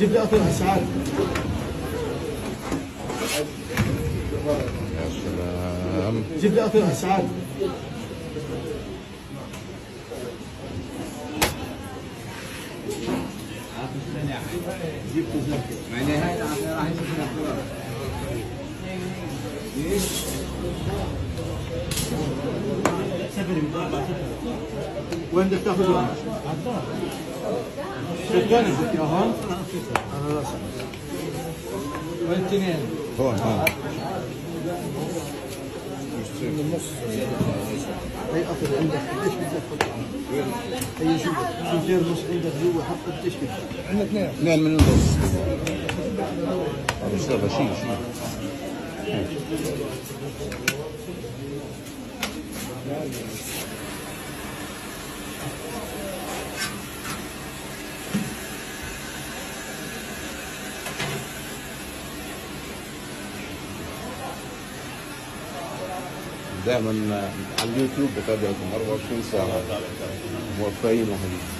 جيب لي أكل أسعار. يا سلام. جيب لي أكل أسعار. جبت زكي. يعني هاي راح يصير وين بدك تاخذهم؟ شكرا بدك اياهم؟ انا راسك. وين الاثنين؟ هون هي اخذ عندك قديش بدك؟ هي شو سنتين ونص عندك جوا حط قديش بدك؟ عندنا اثنين من النص. هذا شيء دائما على اليوتيوب بتابعكم 24 ساعة موفقين وحبيبين.